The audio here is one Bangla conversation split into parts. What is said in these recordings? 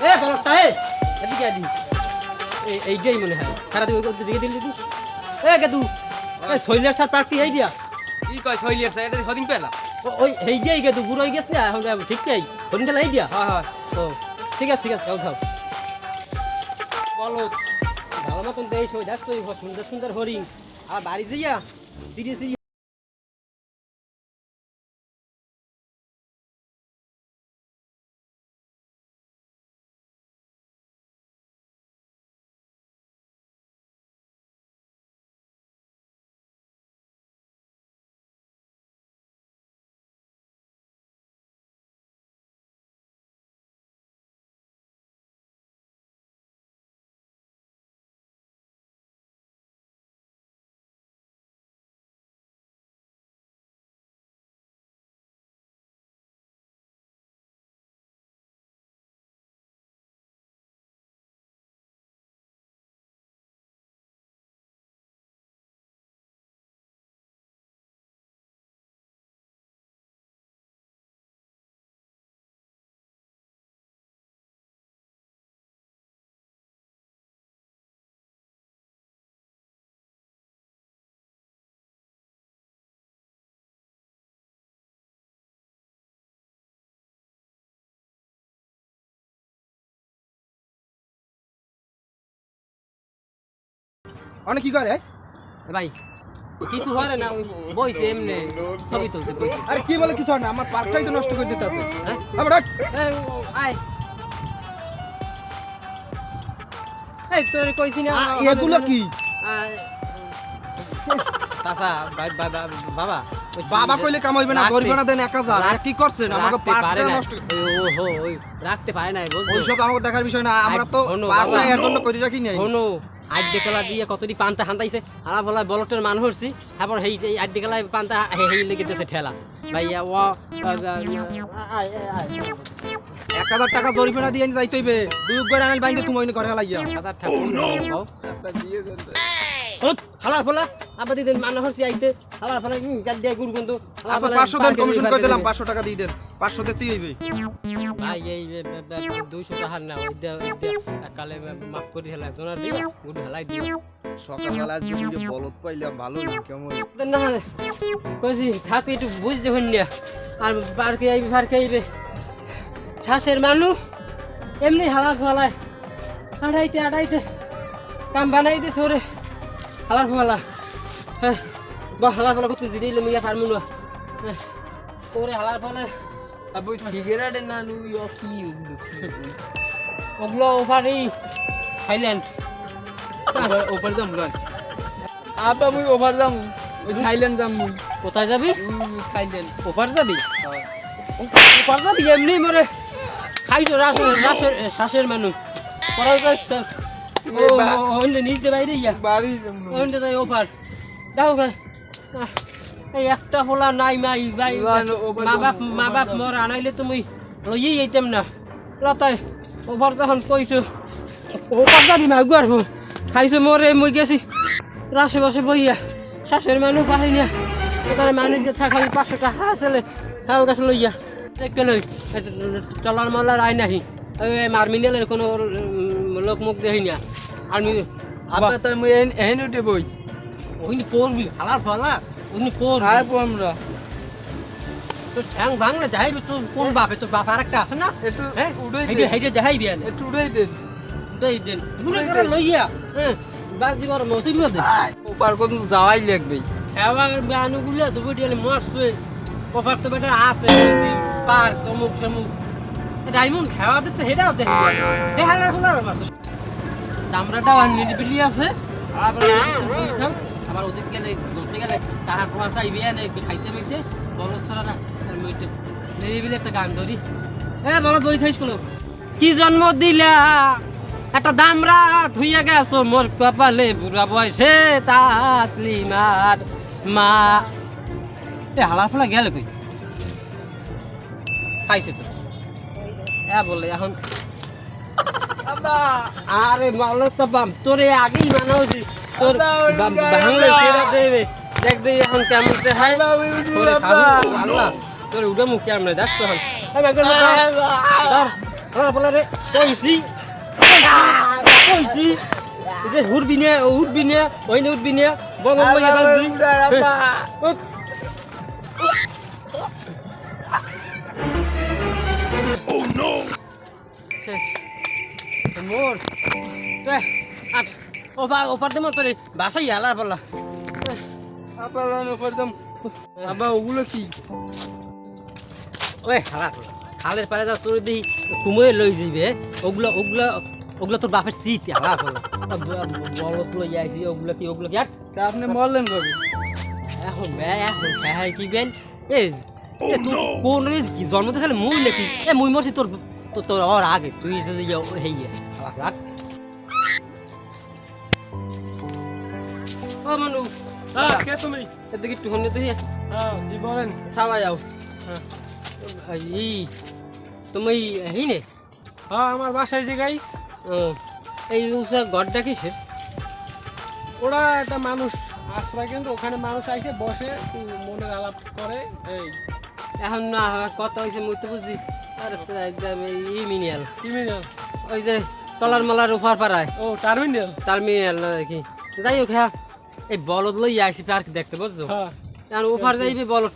এ বলটা এদিকে আদি এইটাই মনে হয় সারা তুই ওই দিকে দিলি তুই এ গেদু এ সইলার স্যার পার্টি এই দিয়া কি কয় শৈলিয়ার স্যার এটা হদিন পেলা ওই এইটাই গেদু বুড়ো হয়ে গেছ না এখন ঠিক নাই হদিন গেল এই দিয়া হয় ও ঠিক আছে খাও খাও বলো ভালো মতন দেশ ওই দেখছো সুন্দর সুন্দর হরিণ আর বাড়ি যাইয়া সিরিয়াসলি অনেক কি করে ভাই কিছু হয় না ওই বইছে এমনি ছবি তুলতে বইছে আরে কি বলে কিছু হয় না আমার পার্কটাই তো নষ্ট করে দিতে আছে হ্যাঁ আবার আয় এই তোর কইছি না এগুলো কি চাচা বাবা বাবা কইলে কামাইবে না গরিবানা দেন 1000 কি করছেন আমাকে পার্কটা নষ্ট ওই রাখতে পারে না বলছো ওইসব আমাকে দেখার বিষয় না আমরা তো পার্কটা এর জন্য করি রাখি নাই শোনো আড্ডে খেলা দিয়ে কতটি পান্তা হান্তাইছে আর বলা বলটের মান হরছি তারপর এই আড্ডে খেলায় পান্তা হেই লেগেছে ঠেলা ভাইয়া ও 1000 টাকা জরিমানা দিয়ে যাইতে হইবে দুই করে আনাল বাইন্দে তুমি ওইনে করে লাগিয়া দাদা ঠাকুর হালার ফলা আবার দিন মান হরছি আইতে হালার ফলা গাদ দিয়ে গুড় গন্ধ আচ্ছা 500 দেন কমিশন করে দিলাম 500 টাকা দিয়ে দেন 500 দিতেই হইবে ভাই এই 200 টাকা না ওই কালে মাফ করি হেলা জোনার দিয়া গুড় হেলাই দিও সকালবেলা আজকে দুটো বলদ পাইলাম ভালো না কেমন না কইছি থাকি একটু বুঝতে হইন না আর বারকে আইবে শ্বাসের মানুষ এমনি হালা ফলায় আড়াইতে কাম বানাই দিছে ওরে হালার ফলা হ্যাঁ বা হালার ফলা কত জিরে দিলে মিয়া পারমু না ওরে হালার ফলা আবু সিগারেট না নু কি ওগুলো ওভারই থাইল্যান্ড ওভার যাম গান আবা মুই ওভার যাম ওই থাইল্যান্ড যাম মুই কোথায় যাবি থাইল্যান্ড ওভার যাবি ওভার যাবি এমনি মরে খাইছো শ্বাসের মানুষ পড়াও যাচ্ছে ওন্ডে নিতে বাইরে ইয়া বাড়ি যাম ওন্ডে যাই ওভার দাও গে এই একটা হোলা নাই মাই ভাই মা বাপ মোর আনাইলে তুমি লইয়ে যাইতাম না লতাই ওভার যখন কইছো ওভার যাবি না গুয়ার খাইছো মোরে মই গেছি রাশে বসে বইয়া শ্বাসের মানুষ বাড়ি নিয়া ওখানে মানুষ যে থাকা 500 টাকা আসলে হ্যাঁ গাছ লইয়া দেখতে লই টলার মলার আই নাহি মারমিনালের কোনো লোক মুখ দেখি না আমি আবা তো মুই এন উঠে বই ওইনি পড়বি হালার ফলা ওইনি পড় আর আমরা তো ঠ্যাং ভাঙলে যাইবি তোর কোন বাপে তোর বাপ আরেকটা আছে না একটু হ্যাঁ উড়াই হেইটে দেখাইবি আনে একটু উড়াই দেন দেই দেন গুলো করে লইয়া হ্যাঁ বাজি বড় মসিবত দে ওপার কোন যাওয়াই লাগবে এবার বানুগুলো তো বডিলে মরছে ওপার তো বেটা আছে পার তমুক সমুক ডায়মন্ড খাওয়া দিতে হেডাও দেখ এ হালার ফুলার মাছ দামরাটাও নিরিবিলি আছে আবার ওদিক গেলে ধরতে গেলে তাহার পোয়া চাইবি না খাইতে বইতে বলদ ছাড়া নিরিবিলি একটা গান ধরি বলদ বই খাইস কোনো কি জন্ম দিলা একটা দামরা ধুইয়া গেছো মোর কপালে বুড়া বয়সে তাসলিমার মা হালার ফলা গেল কই খাইছে তো বলে এখন আরে মালো তো বাম তোরে আগেই বানাওছি তোর ভাঙলে কেরা দেবে দেখ দে এখন কেমন তে হাই তোরে খাবো আল্লাহ তোরে উড়ে মুখ কেমনে দেখছ এখন ধর হালার পালা রে কইছি কইছি যে উঠবি না ওই না উঠবি না বল লইয়া যাচ্ছি মোর আট ওপার দে মতো রে বাসাই হালার পালা আবার ওপর দাম আবার ওগুলো কি ওই হালার খালের পারে যা তোর দিই তুমি লই যাইবে ওগুলো তোর বাপের সিট হালার পালা বড় লই আইছি ওগুলো কি আর তা আপনি বললেন কবে এখন হ্যাঁ কি বেন এজ এ তুই কোন রিস কি জন্ম দিয়েছিস মুই নাকি এ মুই মরছি তোর আর আগে তুই এসে হেই হালার ও মানু হ্যাঁ কে তুমি এদিকে একটু হনে তুই হ্যাঁ জি বলেন সাবা যাও এই তুমি হেই নে হ্যাঁ আমার বাসায় যে গাই এই উষা ঘরটা কিসের ওরা একটা মানুষ আশ্রয় কেন্দ্র ওখানে মানুষ আইসে বসে মনের আলাপ করে এই এখন না কথা হয়েছে মুই তো বুঝি আর একদম মিনিয়াল ক্রিমিনাল ওই যে টলার মালার উপহার পাড়ায় ও টার্মিনাল টার্মিনাল দেখি যাই হোক হ্যাঁ এই বলদ লই আইসি পার্ক দেখতে বুঝছো হ্যাঁ এখন উপহার যাইবে বলদ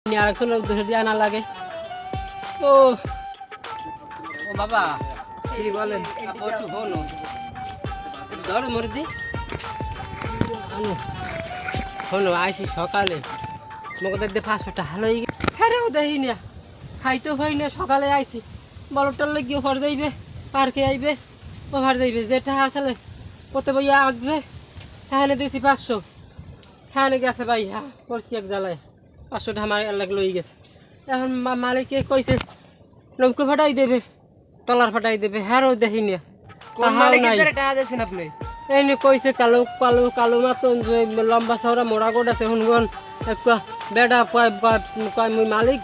আরেকজন উদ্দেশ্য দিয়ে আনা লাগে ও ও বাবা কি বলেন একটু হলো ধরো মরে দি আনো হলো আইসি সকালে মগে দেখতে 500 টাকা হলো ফেরেও দেই না খাইতেও হয় না সকালে আইসি বলটার লাগি ওভার যাইবে পার্কে আইবে ওভার যাইবে যেটা আসলে কত বইয়া আগছে হ্যাঁ দিয়েছি 500 হ্যাঁ গেছে ভাই হ্যাঁ করছি এক জ্বালায় 500 টাকা আমার এলাকা লই গেছে এখন মালিকে কইছে নৌকো ফাটাই দেবে টলার ফাটাই দেবে হ্যারও দেখি না এনে কইছে কালো কালো কালো মাতন লম্বা চওড়া মোড়া গোট আছে শুনগন বেডা কয় মুই মালিক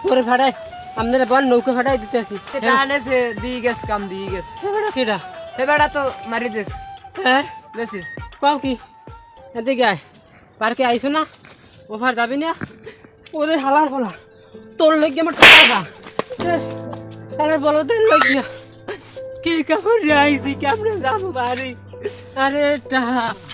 পরে ফাটাই আপনারা বল নৌকো ফাটাই দিতে আসি দিয়ে গেছে কাম দিয়ে গেছে বেড়া কেডা বেড়া তো মারি দেশ হ্যাঁ বেশি কাও কি এদিকে আয় পার্কে আইসো না ওভার যাবি না ওরে হালার হলা তোর লইগে আমার টাকা আরে বলো তোর লইগিয়া কি কাপড় আইসি কেমনে যাবো বাড়ি আরে টাকা